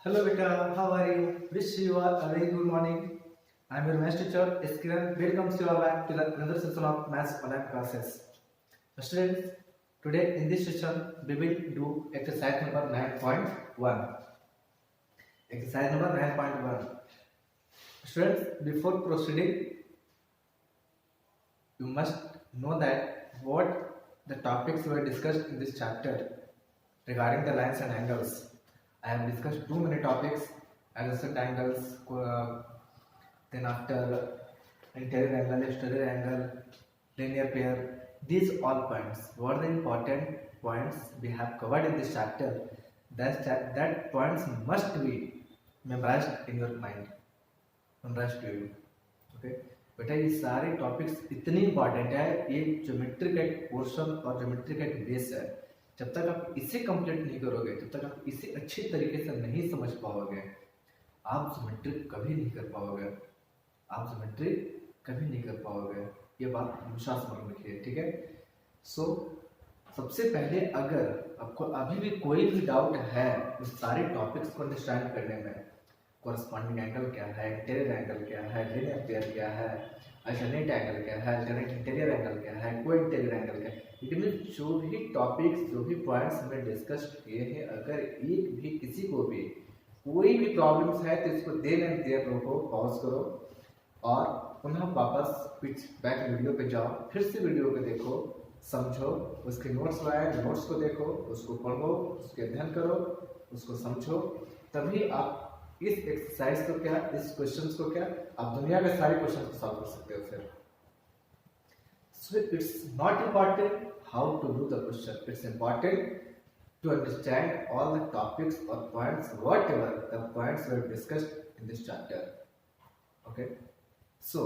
Hello beta, how are you? Wish you are a very good morning. I am your math teacher Kiran. Welcome you all back to the another session of maths online classes. Students, today in this session we will do exercise number 9.1. Exercise number 9.1. Students, before proceeding, you must know that what the topics were discussed in this chapter regarding the lines and angles. I have discussed too many topics, adjacent angles, then after interior angle, exterior angle, linear pair. These all points, what are the important points we have covered in this chapter? That points must be memorized in your mind, memorized to you. Okay. बेटा ये सारे topics इतने important है, ये geometry का एक portion और geometry का एक बेस है. जब तक आप इसे कंप्लीट नहीं करोगे, जब तक आप इसे अच्छे तरीके से नहीं समझ पाओगे, आप ज्योमेट्री कभी नहीं कर पाओगे. आप ज्योमेट्री कभी नहीं कर पाओगे, ये बात विश्वास में रखिए. ठीक है. सो सबसे पहले अगर आपको अभी भी कोई भी डाउट है उस सारे टॉपिक्स को अंडरस्टैंड करने में, कॉरस्पॉन्डिंग एंगल क्या है, इंटीरियर एंगल क्या है, लिनियर पेयर क्या है, अल्टरनेट एंगल क्या है, अल्टरनेट इंटीरियर एंगल क्या है, को इंटीरियर एंगल क्या है, इट मीन जो भी टॉपिक्स, जो भी पॉइंट्स हमने डिस्कस किए हैं, अगर एक भी किसी को भी कोई भी प्रॉब्लम्स है तो इसको देन एंड देयर रोको, पॉज करो और पुनः वापस बैक वीडियो पे जाओ, फिर से वीडियो को देखो, समझो, उसके नोट्स लाए, नोट्स को देखो, उसको पढ़ो, उसके अध्ययन करो, उसको समझो, तभी आप इस एक्सरसाइज को क्या, इस क्वेश्चंस को क्या, आप दुनिया के सारे क्वेश्चन को सॉल्व कर सकते हो. फिर so it's not important how to do the question, it's important to understand all the topics or points, whatever the points were discussed in this chapter. Okay, so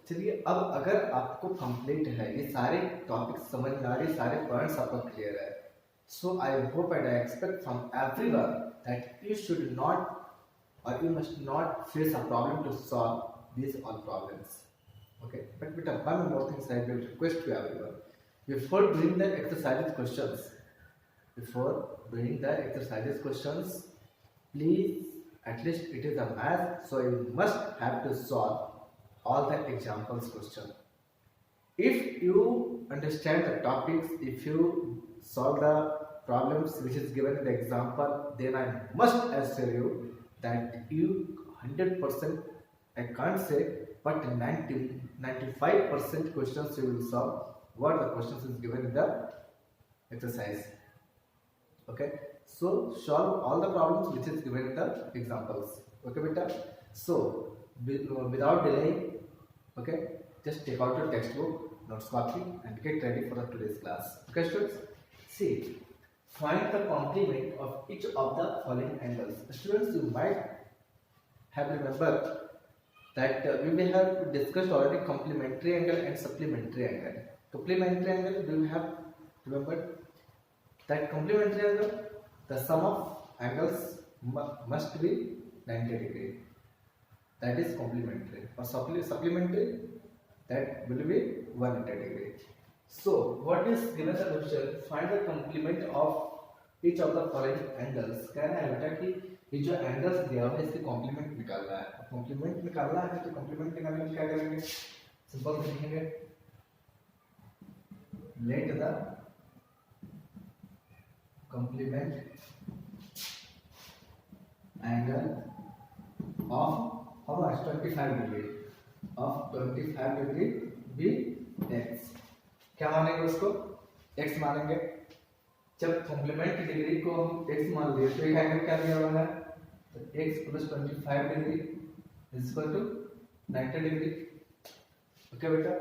चलिए अब अगर आपको कंप्लीट है, ये सारे टॉपिक्स समझ में आ रहे, सारे पॉइंट्स आपको क्लियर है, so I hope and I expect from everyone that you should not or you must not face a problem to solve these all problems. Okay, but one more thing I will request to everyone, before doing the exercises questions, please, at least it is a math, so you must have to solve all the examples question. If you understand the topics, if you solve the problems which is given in the example, then I must assure you that you 100%, I can't say, but 95% questions you will solve what the questions is given in the exercise. Okay, so solve all the problems which is given in the examples. Okay beta, so without delay, okay, just take out your textbook, notes copy and get ready for the today's class. Okay students, see, find the complement of each of the following angles. Students, you might have remembered that we have discussed already complementary angle and supplementary angle. Complementary angle, do you have remembered that complementary angle, the sum of angles must be 90 degree. That is complementary. Or supplementary, that will be 180 degree. So what is given the question, find the complement of each of the following angles. कहना है बेटा कि ये जो angles दिया हुआ है इसके कॉम्प्लीमेंट निकालना है. कॉम्प्लीमेंट निकालना है तो कॉम्प्लीमेंट निकालने में क्या करेंगे, सिंपल से लिखेंगे, let the complement angle of how much 25 degree of 25 degree be x. क्या मानेंगे उसको, x मानेंगे. जब कॉम्प्लीमेंट डिग्री को हम x मान लिए तो एक एंगल क्या दिया हुआ है, तो x plus 25 degree is equal to 90 degree. Okay बेटा,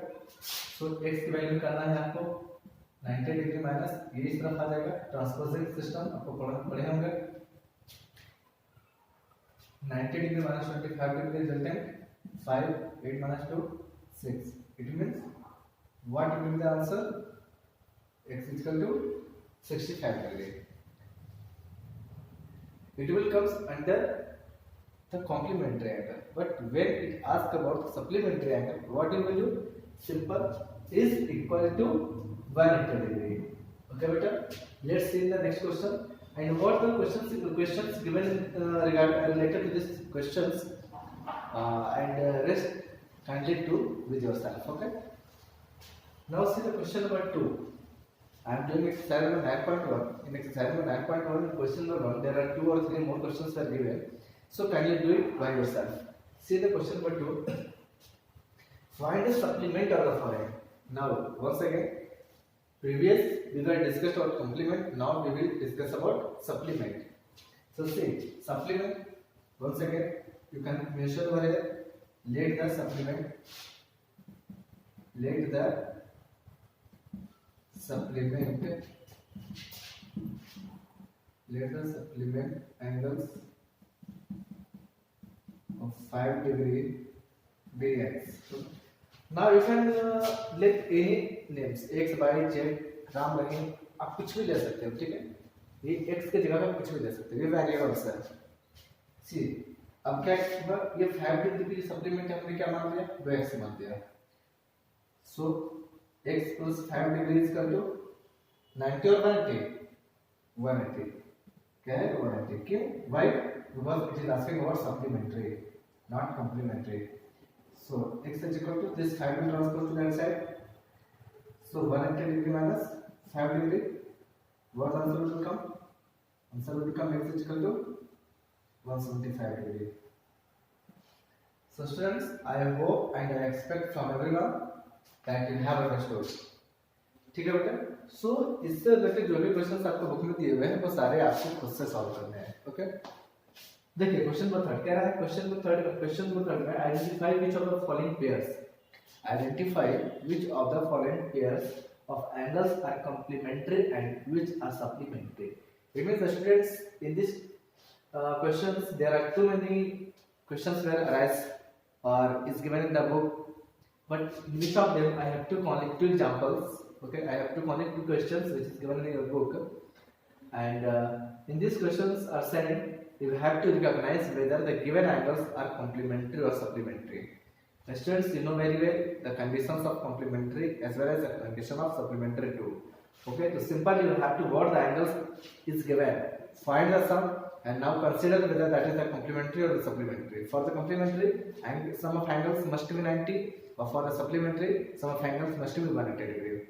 सो x की वैल्यू करना है आपको 90 डिग्री माइनस ये इस तरफ आ जाएगा, ट्रांसपोजिंग सिस्टम आपको पढ़े होंगे. 90 degree minus 25 degree resultant 5, 8 minus 2 6. It means what will be the answer, x is equal to 65 degree. It will comes under the complementary angle, but when it asks about supplementary angle, what you will do, simple, is equal to 180 degree. Okay beta, Let's see the next question. And what the questions given related to these questions, and rest kindly do with yourself. Okay. Now see the question number 2. I am doing exercise number 9.1. In exercise number 9.1, question number 1, there are 2 or 3 more questions are given. So kindly do it by yourself. See the question number 2. Find a supplement of the following. Now, once again, previous we were discussed about complement. Now we will discuss about supplement. So see, supplement. Once again, you can mention over here. Let the supplement. Let the supplement. Let the supplement angles of 5 degree be x. So, now you can let any names x, y, z, Ram Rahim, आप कुछ भी ले सकते हो, ठीक है. ये x की जगह पे कुछ भी ले सकते हो, ये वेरिएबल्स है. सी अब क्या हुआ, ये 5 डिग्री की सप्लीमेंट हमने क्या मान लिया, 2x मान दिया. सो x plus 5 degree is equal to 90 और 180. क्या है 180? क्यों? Why? Because it is asking about supplementary, not complementary. So x is equal to this 5 will transpose to that side. So 180 degree minus 5 degree. What answer will come? Answer will become x is equal to 175 degree. So students, I hope and I expect from everyone that you have understood. ठीक है बेटा. सो इससे related जो भी questions आपको book में दिए हुए हैं वो सारे आपको खुद से सॉल्व करने हैं. ओके. देखिए क्वेश्चन नंबर 3 कह रहा है, क्वेश्चन नंबर 3 में identify which of the following pairs, identify which of the following pairs of angles are complementary and which are supplementary. It means the students in this questions there are too many questions where arise or is given in the book, but in which of them I have to only 2 examples. Okay, I have to only 2 questions which is given in your book, and in these questions are saying you have to recognize whether the given angles are complementary or supplementary. Students, you know very well the conditions of complementary as well as the condition of supplementary too. Okay, so simply you have to what the angles is given, find the sum, and now consider whether that is the complementary or the supplementary. For the complementary, sum of angles must be 90, or for the supplementary, sum of angles must be 180 degree.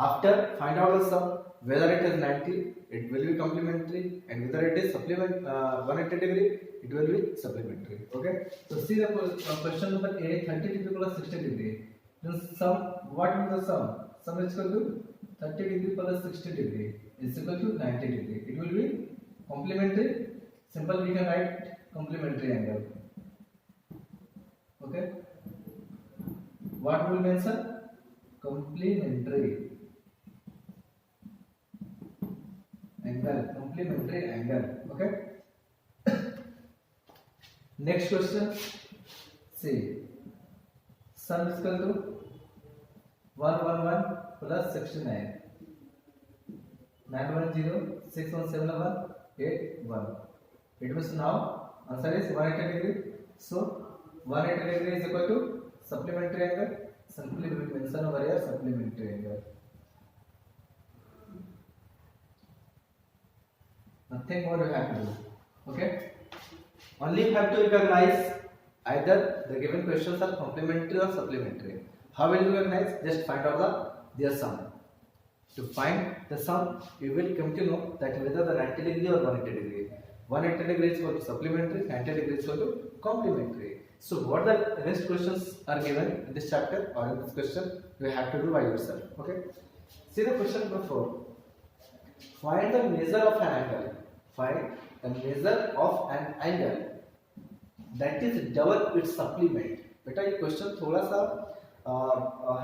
After find out the sum, whether it is 90, it will be complementary, and whether it is 180 degree, it will be supplementary. Okay. So see the question number A, 30 degree plus 60 degree. Then sum, what is the sum? Sum is equal to 30 degree plus 60 degree is equal to 90 degree. It will be complementary. Simple, we can write complementary angle. Okay. What will mention? Complementary angle. Complementary angle. Okay. Next question. See, sum is equal to 111 plus 69. 910 6171 81. It means now answer is 180 degree. So 180 degree is equal to supplementary angle. Simply we will mention over here supplementary angle. Nothing more you have to do. Okay. Only you have to recognize either the given questions are complementary or supplementary. How will you recognize? Just find out their sum. To find the sum, you will come to know that whether the 90 degree or 180 degree. 180 degree is equal to supplementary, 90 degree is equal to complementary. So what the rest questions are given in this chapter or in this question, you have to do by yourself. Okay. See the question number 4. Find the measure of an angle. Find the measure of an angle that is double its supplement. बेटा ये question थोड़ा सा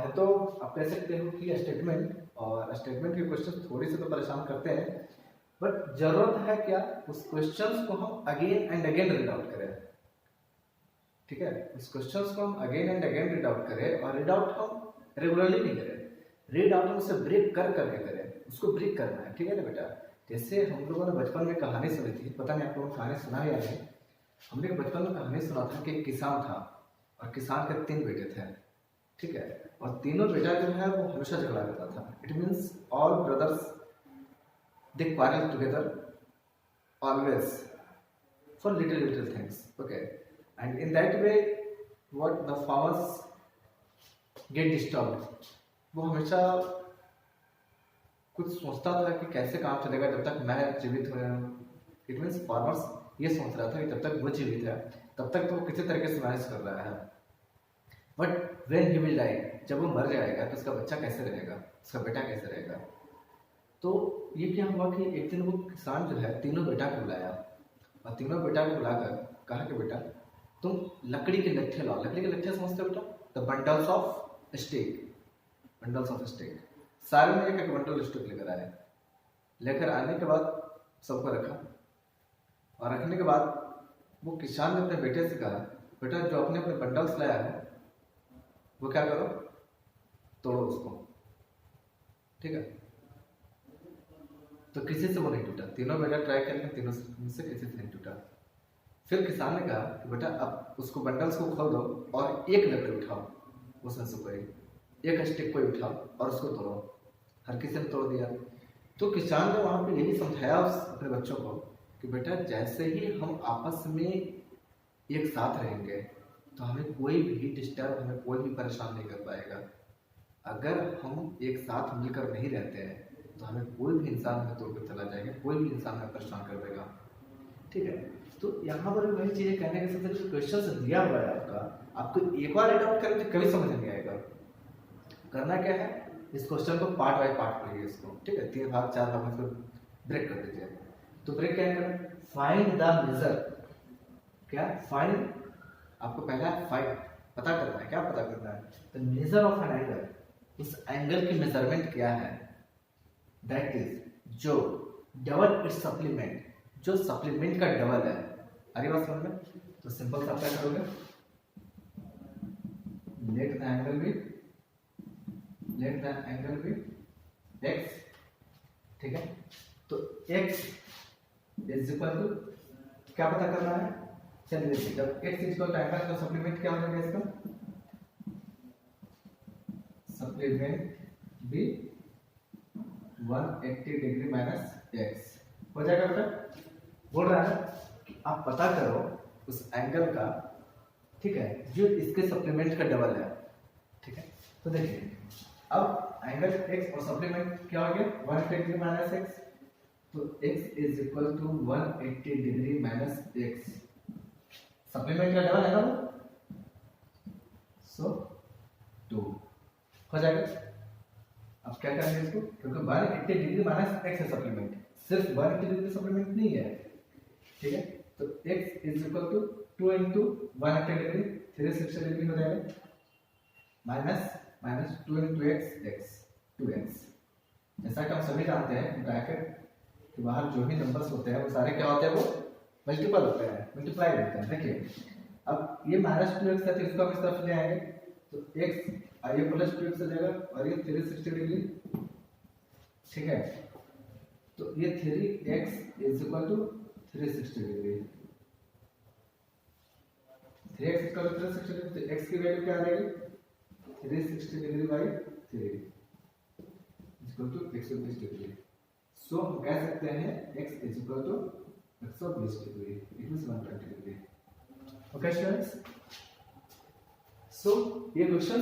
है तो आप कह सकते हो कि स्टेटमेंट और स्टेटमेंट के क्वेश्चन थोड़ी से तो परेशान करते हैं, बट जरूरत है क्या उस क्वेश्चंस को हम again and again read out करें. ठीक है, उस क्वेश्चंस को हम again and again read out करें और रीड आउट हम रेगुलरली नहीं करें, रीड आउट हम उसे ब्रेक कर करके करें, उसको ब्रेक करना है. ठीक है ना बेटा. जैसे हम लोगों ने बचपन में कहानी सुनी थी, पता नहीं आप लोगों ने कहानी सुना है या नहीं. हमने बचपन में कहानी सुना था कि एक किसान था और किसान के 3 बेटे थे. ठीक है, और तीनों बेटा जो है वो हमेशा झगड़ा करता था. It means all brothers they quarrel together always for little things. Okay, and in that way, what the farmers get disturbed. वो हमेशा कुछ सोचता था कि कैसे काम चलेगा जब तक मैं जीवित हूँ. इट मीन्स फार्मर्स ये सोच रहा था कि जब तक वो जीवित है तब तक तो वो किसी तरीके से मैनेज कर रहा है. But when he will die, जब वो मर जाएगा तो उसका बच्चा कैसे रहेगा, उसका बेटा कैसे रहेगा. तो ये क्या हुआ कि एक दिन वो किसान जो है तीनों बेटा को बुलाया और तीनों बेटा को बुलाकर कहा कि बेटा तुम लकड़ी के लट्ठे लाओ. लकड़ी के लट्ठे समझते हो बेटा? The bundles of stick, bundles of stick. सारे में एक एक बंडल स्टिक लेकर आए. लेकर आने के बाद सबको रखा और रखने के बाद वो किसान ने अपने बेटे से कहा बेटा जो अपने अपने बंडल्स लाया है वो क्या करो, तोड़ो उसको. ठीक है, तो किसी से वो नहीं टूटा. तीनों बेटा ट्राई करके तीनों से किसी से नहीं टूटा. फिर किसान ने कहा कि बेटा अब उसको बंडल्स को खोल दो और एक लकड़ी उठाओ, उसमें से कोई एक स्टिक कोई उठाओ और उसको तोड़ो. हर किसी ने तोड़ दिया. तो किसान ने वहां पे यही समझाया अपने बच्चों को कि बेटा जैसे ही हम आपस में एक साथ रहेंगे तो हमें कोई भी डिस्टर्ब, हमें कोई भी परेशान नहीं कर पाएगा. अगर हम एक साथ मिलकर नहीं रहते हैं तो हमें कोई भी इंसान हमें तोड़कर चला जाएगा, कोई भी इंसान हमें परेशान कर देगा. ठीक है, तो यहाँ पर वही चीजें कहने के साथ जो क्वेश्चन दिया हुआ है आपको एक बार अडॉप्ट करें तो कभी समझ नहीं आएगा. करना क्या है, इस क्वेश्चन को पार्ट बाय पार्ट पढ़िए इसको. ठीक है, 3 भाग 4 भाग में इसको ब्रेक कर दीजिए. तो ब्रेक क्या करें, फाइंड द मेजर. क्या फाइंड, आपको पहला फाइंड पता करना है. क्या पता करना है, the measure of an angle. उस एंगल की मेजरमेंट क्या है, दैट इज जो डबल इट्स सप्लीमेंट, जो सप्लीमेंट का डबल है. अरे बात समझ में. तो सिंपल सा क्या करोगे, let the angle be x. ठीक है, तो x इज इक्वल टू क्या पता करना है. चलिए देखिए, जब x is equal to angle तो सप्लीमेंट क्या हो जाएगा इसका, supplement be 180 degree minus x हो जाएगा. बेटा बोल रहा है कि आप पता करो उस एंगल का, ठीक है, जो इसके सप्लीमेंट का डबल है. ठीक है, तो देखिए अब एंगल x और सप्लीमेंट क्या हो गया 180 डिग्री माइनस x. तो x is equal to 180 degree minus x. Supplement का डबल है ना, सो 2 हो जाएगा. अब क्या करेंगे इसको, क्योंकि 180 डिग्री माइनस x है सप्लीमेंट, सिर्फ 180 डिग्री सप्लीमेंट नहीं है. ठीक है, तो x is equal to 2 into 180 degree 360 degree हो जाएगा, माइनस 2 इंटू x 2x. जैसा कि हम सभी जानते हैं ब्रैकेट के बाहर जो भी नंबर्स होते हैं वो सारे क्या होते हैं, वो मल्टीपल होते हैं, मल्टीप्लाई होते हैं. देखिए अब ये माइनस 2x है तो इसको हम इस तरफ ले आएंगे तो x ये प्लस 2x हो जाएगा और ये 360 डिग्री. ठीक है, तो ये 3x is equal to 360 degree. 3x equal to 360 degree. तो x की वैल्यू क्या आ जाएगी, 360 degree by 3 equal to 120 degree. So हम कह सकते हैं x is equal to 120 degree, it means 120 degree. Okay students, so ये क्वेश्चन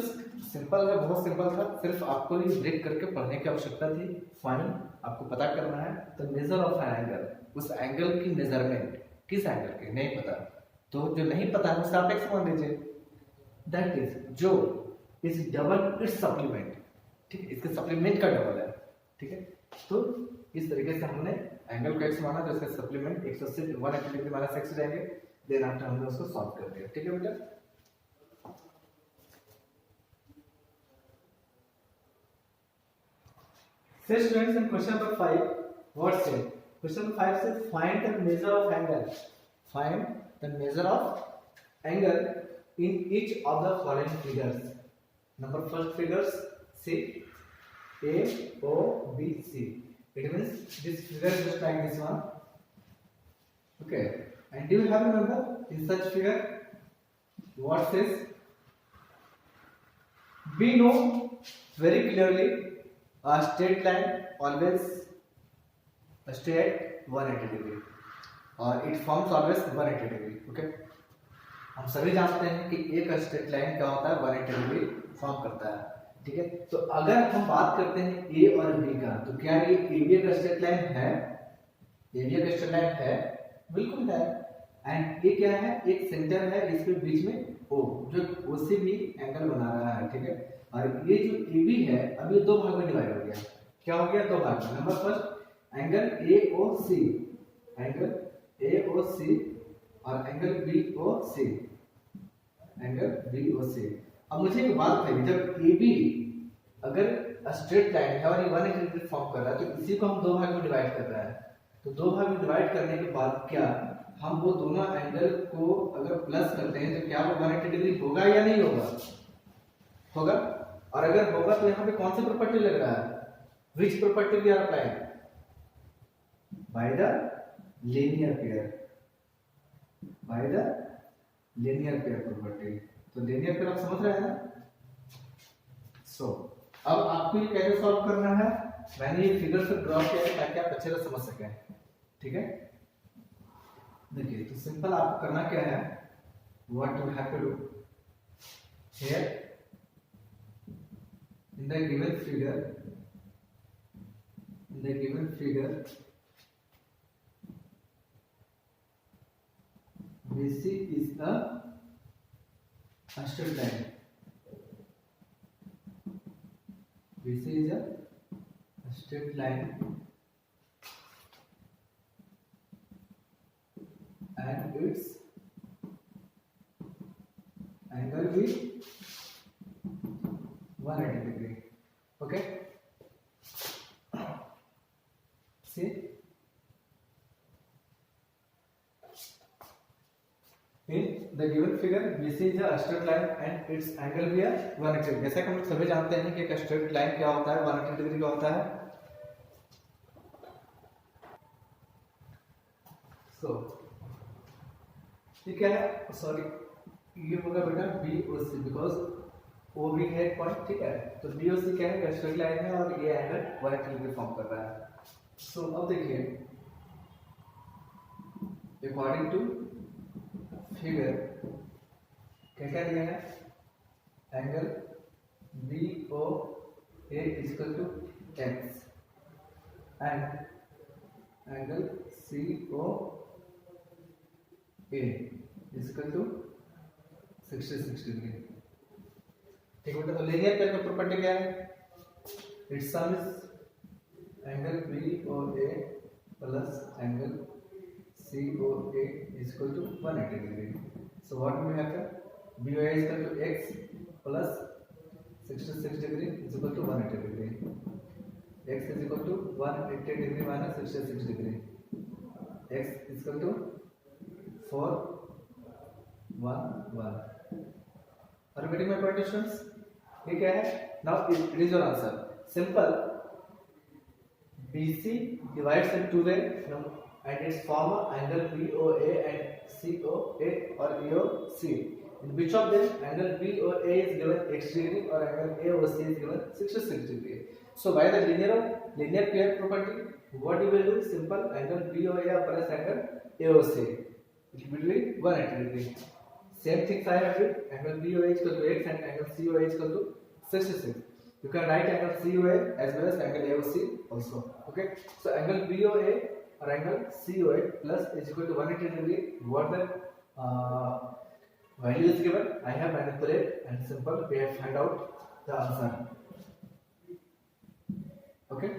सिंपल है, बहुत सिंपल था. सिर्फ आपको ये ब्रेक करके पढ़ने की आवश्यकता थी. फाइंड, आपको पता करना है the measure of an angle. उस एंगल की मेजरमेंट, किस एंगल की नहीं पता, तो जो नहीं पता है उससे आप x मान लीजिए. दैट इज जो इज डबल इट्स सप्लीमेंट. ठीक है, इसके सप्लीमेंट का डबल है. ठीक है, तो इस तरीके से हमने एंगल को x माना तो इसका सप्लीमेंट 180 डिग्री माइनस x जाएंगे. देन आफ्टर हमने उसको सॉल्व कर दिया. ठीक है बेटा, So students, in question number 5, what said? Question number 5 says find the measure of angle. Find the measure of angle in each of the following figures. Number first figures, see A, O, B, C. It means this figure is just like this one. Okay. And do you have a number in such figure? What says? We know very clearly a straight line always stay at 180 degree और it forms always 180 degree. Okay, हम सभी जानते हैं कि एक straight line क्या होता है 180 डिग्री फॉर्म करता है. ठीक है, तो अगर हम बात करते हैं ए और बी का, तो क्या ये ए बी का स्ट्रेट लाइन है? ए बी का स्ट्रेट लाइन है, बिल्कुल है. एंड ये क्या है, एक सेंटर है, इसके बीच में ओ, जो ओसी भी एंगल बना रहा है. ठीक है, और ये जो ए बी है, अब ये दो भाग में डिवाइड हो गया. क्या हो गया? दो भाग में. Number first angle A O C, angle A O C और angle B O C, angle B O C. अब मुझे एक बात बताइए, जब ए बी अगर स्ट्रेट लाइन है और ये 180 डिग्री फॉर्म कर रहा है, तो इसी को हम दो भाग में डिवाइड कर रहा है. तो दो भाग में डिवाइड करने के बाद क्या हम वो दोनों एंगल को अगर प्लस करते हैं तो क्या वो 180 डिग्री होगा या नहीं होगा? होगा. और अगर होगा तो यहाँ पे कौन सी प्रॉपर्टी लग रहा है? Which property we are applying? By the linear pair, by the linear pair property. तो लीनियर पेयर आप समझ रहे हैं ना? सो अब आपको ये कैसे सॉल्व करना है, मैंने ये फिगर से ड्रॉ किया है ताकि आप अच्छे से समझ सकें. ठीक है, देखिए, तो सिंपल आपको करना क्या है, what you have to do here in the given figure, in the given figure BC is a straight line. BC is a straight line and its angle will 180 degree. Okay, see, in the given figure BC is a straight line and its angle भी है 180. जैसा कि हम लोग सभी जानते हैं कि एक स्ट्रेट लाइन क्या होता है, 180 डिग्री का होता है. सो ये क्या है, सॉरी, ये होगा बेटा BOC, बिकॉज ओ भी है एक पॉइंट. ठीक है, तो BOC क्या है, स्ट्रेट लाइन है और ये एंगल 180 डिग्री फॉर्म कर रहा है. सो अब देखिए, अकॉर्डिंग टू फिगर क्या क्या दिया है, angle BOA equal to x and angle COA equal to 66 degree. ठीक है, तो लीनियर पेयर का प्रॉपर्टी क्या है, it's sum is angle BOA plus angle COA is equal to 180 degree. So what will happen? BOA is equal to x plus 66 degree is equal to 180 degree. X is equal to 180 degree minus 66 degree. X is equal to 4 1 1. Are you getting my point, students? ये क्या है? Now it is your answer. Simple. BC divides in two ways and its form angle BOA and COA or AOC. In which of them angle BOA is given x degree or angle AOC is given 66 degree. So by the linear pair property, what you will do? Simple, angle BOA plus angle AOC, it will be 180 degree. Same thing I have it, angle BOA is equal to x and angle COA is equal to 66. You can write angle COA as well as angle AOC also. Okay, so angle BOA or angle COA plus is equal to 180 degree. What the value is given, I have manipulated and simple we have find out the answer. Okay,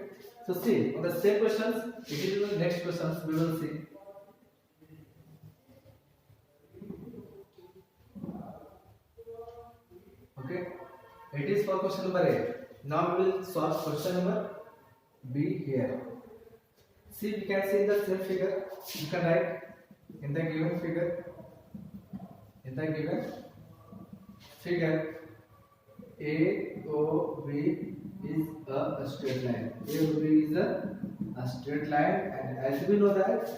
so see on the same questions, it is the next questions we will see. Okay, it is for question number A. Now we will solve question number B here. See, we can see the same figure. You can write in the given figure. In the given figure, AOB is a straight line. AOB is a straight line, and as we know that,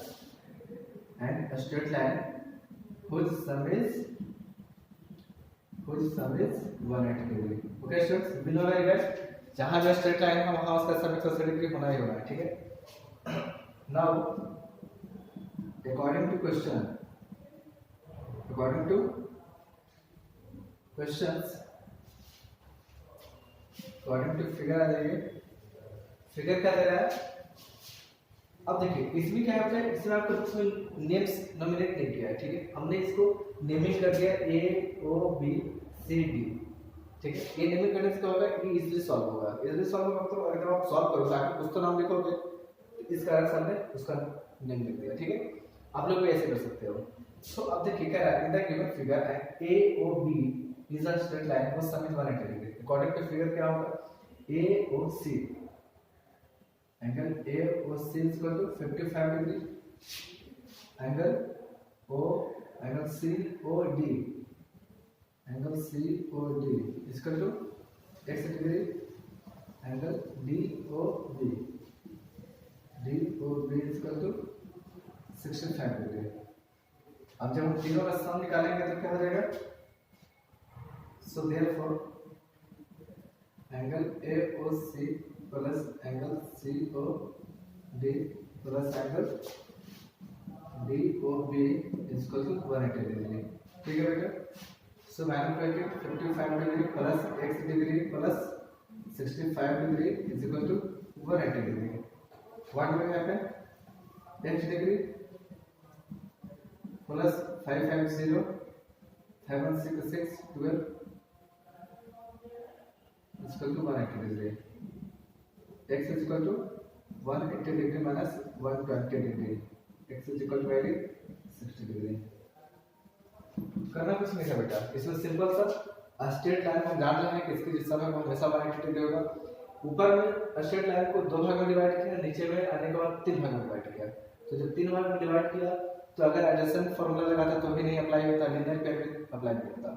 and a straight line whose sum is 180 degree. Okay, students, we know very well. जहाँ जो straight line है वहाँ उसका सम 180 degree होना ही होना है. ठीक है, Now, according to questions, according to figure आ जाइए। फिगर क्या दे रहा है? अब देखिए इसमें क्या होता है, इसमें आपको इसमें नेम्स नॉमिनेट नहीं किया है, ठीक है। हमने इसको नेमिंग कर दिया A O B C D, ठीक है। ये नेमिंग करने से क्या होगा, ये इजीली सॉल्व होगा। इजीली सॉल्व होगा तो अगर आप सॉल्व करोगे आगे कुछ तो नाम लिखोगे, इसका आंसर हमने उसका नेम लिख दिया, ठीक है। आप लोग भी ऐसे कर सकते हो। सो अब देखिए क्या है, in the given figure A O B is a straight line whose sum is 180 degree. According to figure क्या होगा, A O C angle AOC is equal to 55 degree, angle COD is equal to x degree, angle DOB is equal to 65 degree। अब जब हम तीनों का सम निकालेंगे तो क्या हो जाएगा, so therefore angle AOC plus angle COD plus angle DOB is equal to 180 degree, ठीक है बेटा। सो मैंने bracket 55 degree plus x degree plus 65 degree is equal to 180 degree. What will happen, x degree plus 550 516 12 is equal to 180 degree। x is equal to 180 degree minus 120 degree, x is equal to value 60 degree। करना कुछ नहीं है बेटा, इसमें simple सा straight line हम जान रहे हैं कि इसकी दिशा में हमेशा 180 डिग्री होगा। ऊपर में स्ट्रेट लाइन को दो भाग में डिवाइड किया, नीचे में आने के बाद तीन भाग में डिवाइड किया। तो जब तीन भाग में डिवाइड किया तो अगर एडजसेंट फार्मूला लगाता तो भी नहीं अप्लाई होता, लीनियर पेयर भी अप्लाई नहीं होता।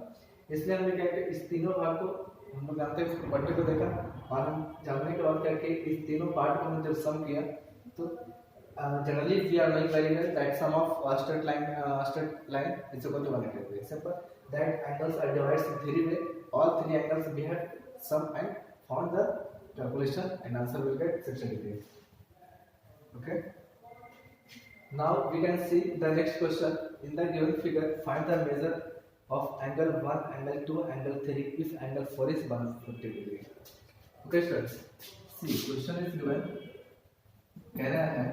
इसलिए हमने क्या किया, इस तीनों भाग को हम लोग जानते हैं, प्रॉपर्टी को देखा और हम जानने के बाद क्या कि इस तीनों पार्ट को हमने जब सम किया तो generally we are knowing very well that sum of straight line is equal to 180 degree. Simple that angles are divided in three way, all three angles we have sum and found the calculation and answer will get 60 degree. Okay, now we can see the next question. In the given figure find the measure of angle 1, angle 2, angle 3 if angle 4 is 150 degree। Okay students, see question is given, कह रहा है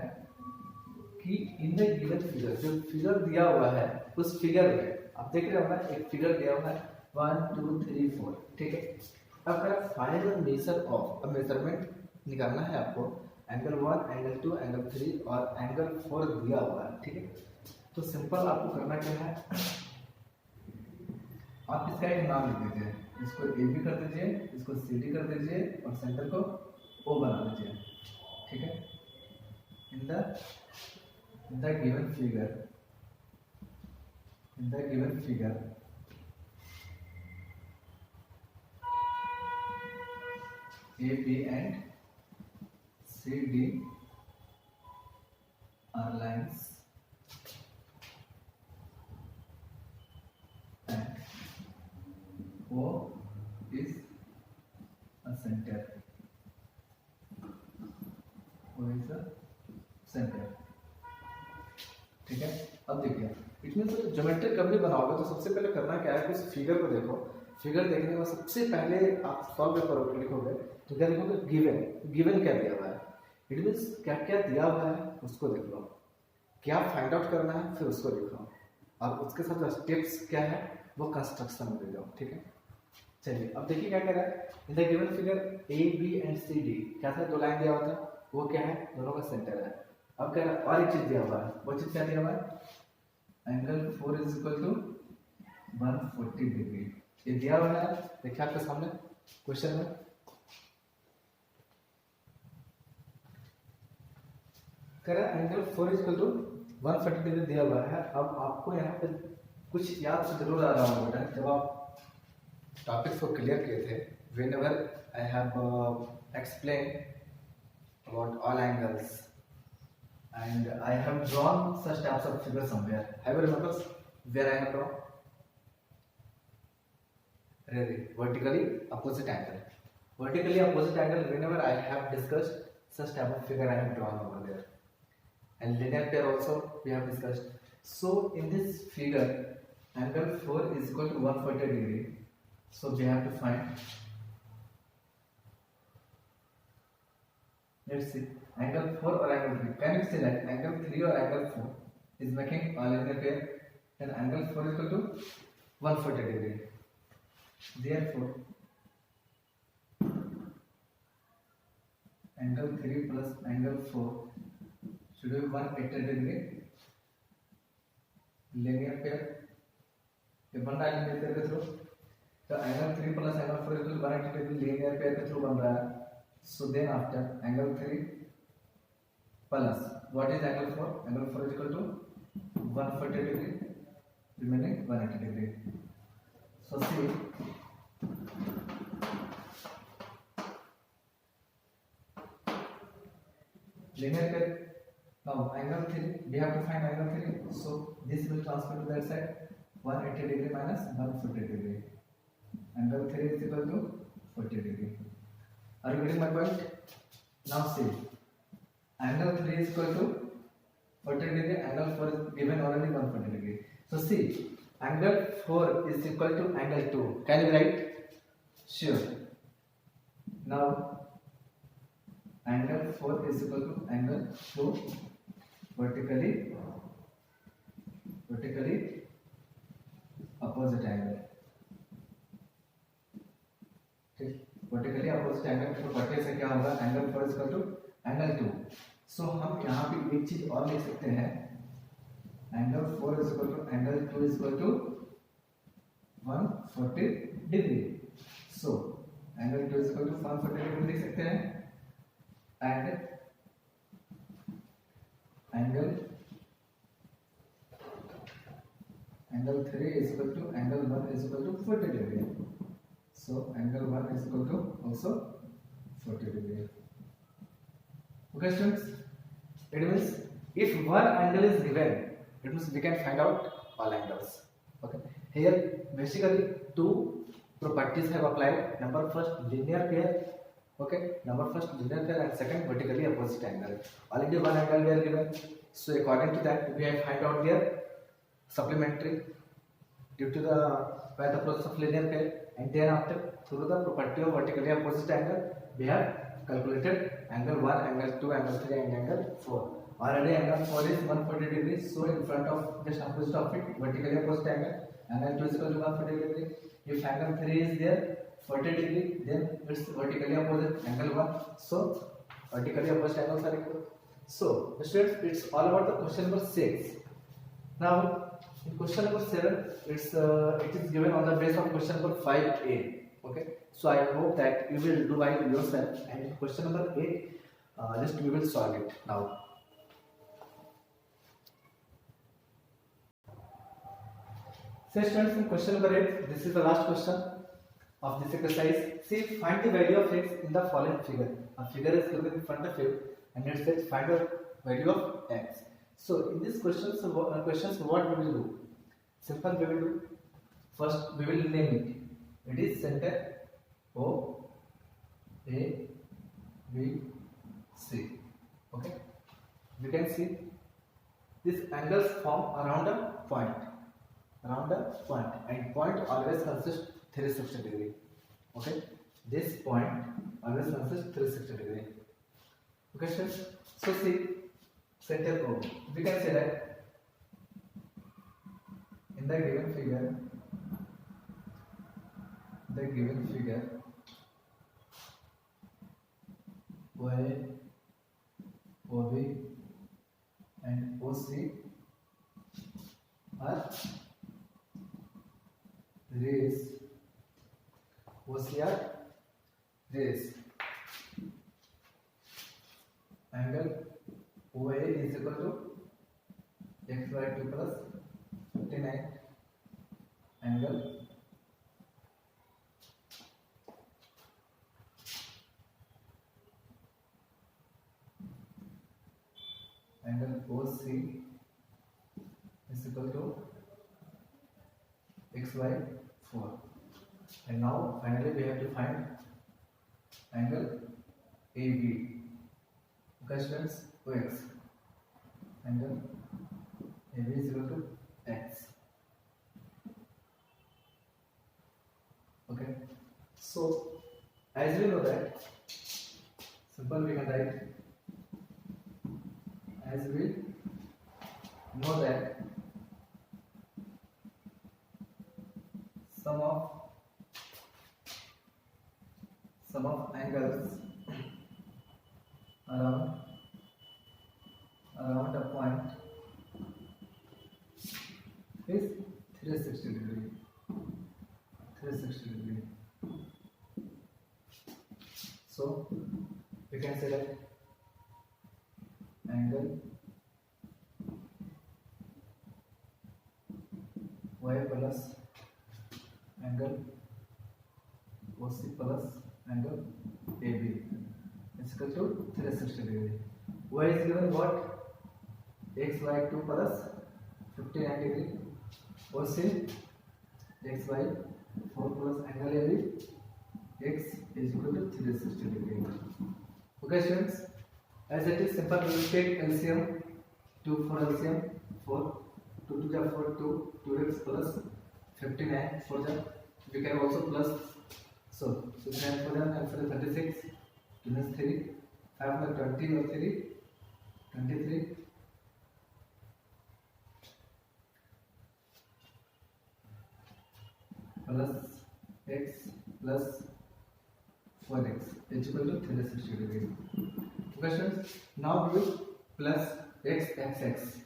कि in the given figure, जो figure दिया हुआ है उस figure में आप देख रहे हो ना, एक फिगर दिया हुआ है 1 2 3 4, ठीक है। अब कह रहा फाइंड द मेजर ऑफ, अब मेजरमेंट निकालना है आपको एंगल 1, एंगल 2, एंगल 3 और एंगल 4 दिया हुआ है, ठीक है। तो सिंपल आपको करना क्या है, आप इसका एक नाम लिख दीजिए, इसको ए बी कर दीजिए, इसको सी डी कर दीजिए और सेंटर को ओ बना दीजिए, ठीक है। In the given figure A B and C D are lines O is a center, ठीक है। अब देखिए इसमें से ज्योमेट्रिक कब भी बनाओगे तो सबसे पहले करना क्या है, उस फिगर को देखो। फिगर देखने के बाद सबसे पहले आप सॉल्व पेपर पर लिखोगे तो क्या लिखोगे, गिवन क्या दिया हुआ है, इट मींस क्या क्या दिया हुआ है उसको देख लो, क्या फाइंड आउट करना है फिर उसको लिखो और उसके साथ स्टेप्स क्या है वो कंस्ट्रक्शन में दे दो, ठीक है। चलिए अब देखिए क्या कह रहा है, in the given figure A B and C D क्या था, दो लाइन दिया हुआ था, वो क्या है दोनों का सेंटर है। अब कह रहा है और एक चीज दिया हुआ है, वो चीज क्या दिया हुआ है, angle 4 is equal to 140 degree, ये दिया हुआ है, देखिए आपके सामने क्वेश्चन में। कह रहा है angle 4 is equal to 140 degree दिया हुआ है। अब आपको यहाँ पे कुछ याद से जरूर आ रहा होगा जब आप टॉपिक्स को क्लियर किए थे, whenever I have explained about all angles and I have drawn such types of figures somewhere. Have you remembered where I have drawn? Really, vertically opposite angle. Vertically opposite angle. Whenever I have discussed such type of figure, I have drawn over there. and linear pair also we have discussed. So in this figure, angle 4 is equal to 140 degree. So we have to find, let's see, angle 4 or angle 3. Can you see that angle 3 or angle 4 is making a linear pair? Then angle 4 is equal to 140 degree. Therefore, angle 3 plus angle 4 should be 180 degree linear pair. ये बन रहा है linear pair के through. तो angle 3 plus angle 4 is equal to 180 degree linear pair के through बन रहा है. So then after angle 3 plus what is angle 4? Angle 4 is equal to 140 degree, remaining 180 degree. So see, linear pair. Now angle 3, we have to find angle 3. So this will transfer to that side. 180 degree minus 140 degree. Angle 3 is equal to 40 degree. Are you getting my point? Now see, angle 3 is equal to 40 degree. Angle 4 is given already 140 degree. So see, angle 4 is equal to angle 2. Can you write? Sure. Now angle 4 is equal to angle 2 vertically opposite angle. ठीक, vertically opposite angle तो vertical से क्या होगा? angle 4 is equal to angle 2. So हम यहाँ पे एक चीज और लिख सकते हैं, angle 4 is equal to angle 2 is equal to 140 degree. So angle 2 is equal to 140 degree लिख सकते हैं. And angle 3 is equal to angle 1 is equal to 40 degree. So angle 1 is equal to also 40 degree. Okay students, it means if one angle is given, it means we can find out all angles. Okay, here basically two properties have applied. Number first, linear pair. Okay, number first linear pair and second vertically opposite angle. Already one angle we are given, so according to that we have find out their supplementary due to by the process of linear pair, and then after through the property of vertically opposite angle we have calculated angle 1, angle 2, angle 3 and angle 4. Already angle 4 is 140 degrees, so in front of just opposite of it vertically opposite angle, angle 2 is equal to 140 degree. If angle 3 is there 40 degree, then it's vertically opposite angle 1. So vertically opposite angles are equal. So students, it's all about the question number 6. Now in question number 7, it is given on the basis of question number 5a. Okay, so I hope that you will do by yourself, and in question number 8 just we will solve it now. So students, in question number 8, this is the last question of this exercise. See, find the value of x in the following figure. A figure is given in front of you and it says find the value of x. So in this questions what we will do? Simple, we will do. First we will name it. It is center O, A, B, C. Okay. We can see these angles form around a point. And point always consists 360 degree. Okay, this point always consists 360 degree. Okay, so see, center O. We can say that in the given figure, OA, OB and OC are rays. OC are rays. Angle OA is equal to x by 2 plus 59. Angle OC is equal to x by 4. And now finally we have to find angle AB. Okay students, OX. angle AB is equal to x. Okay, so as we know that, simple we can write, as we know that sum of angles around a point is 360 degree. 360 degree. So we can say that angle y plus angle OC plus angle AB is equal to 360 degree. Y is given what? xy2 plus 59 degree. OC xy4 plus angle AB x is equal to 360 degree. Okay students, as it is simple, we will take LCM 2 for LCM 4, 2 to the 4 2x plus 59 for the, we can also plus, so 59 for the and for the 36 minus 3 5 for 20 or 3 23 plus x plus 4x is equal to 360 degree. Questions. Now we will plus x.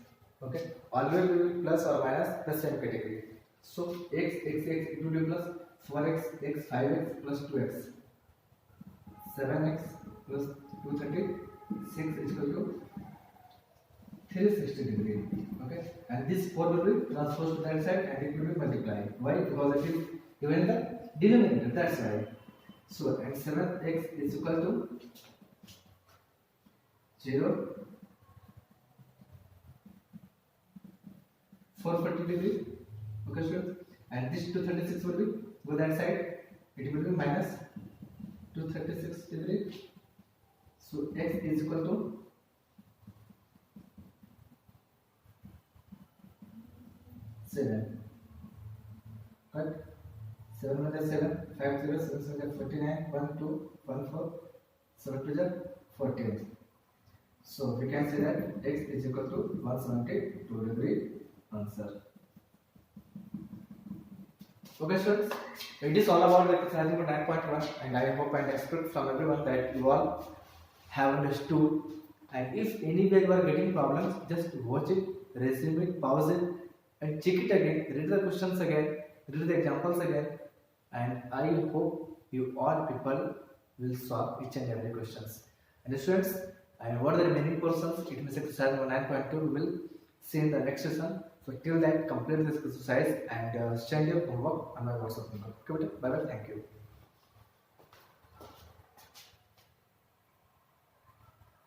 Okay, always we will plus or minus the same category. So x it will be plus 4x x 5x plus 2x 7x plus 236 is equal to 360 degree. Okay, and this 4 will be transposed to that side and it will be multiplied. Why? Because it is given in the denominator, that's why. So and 7x is equal to 0 440 degree. Okay sure, and this 236 will be go that side, it will be minus 236 degree. So x is equal to 7. Right? 7 minus 7, 5 0, 7 7 49, 1 2, 1 4, 7 2 14. So we can say that x is equal to 172 degree answer. Okay students, it is all about the exercise 9.1 and I hope and expect from everyone that you all have understood, and if anywhere you are getting problems, just watch it, resume it, pause it and check it again, read the questions again, read the examples again, and I hope you all people will solve each and every questions. And students, and what are the remaining portions, it means exercise 9.2 we will see in the next session. So till then, complete this exercise and send your homework on my WhatsApp number. Okay, bye bye, thank you.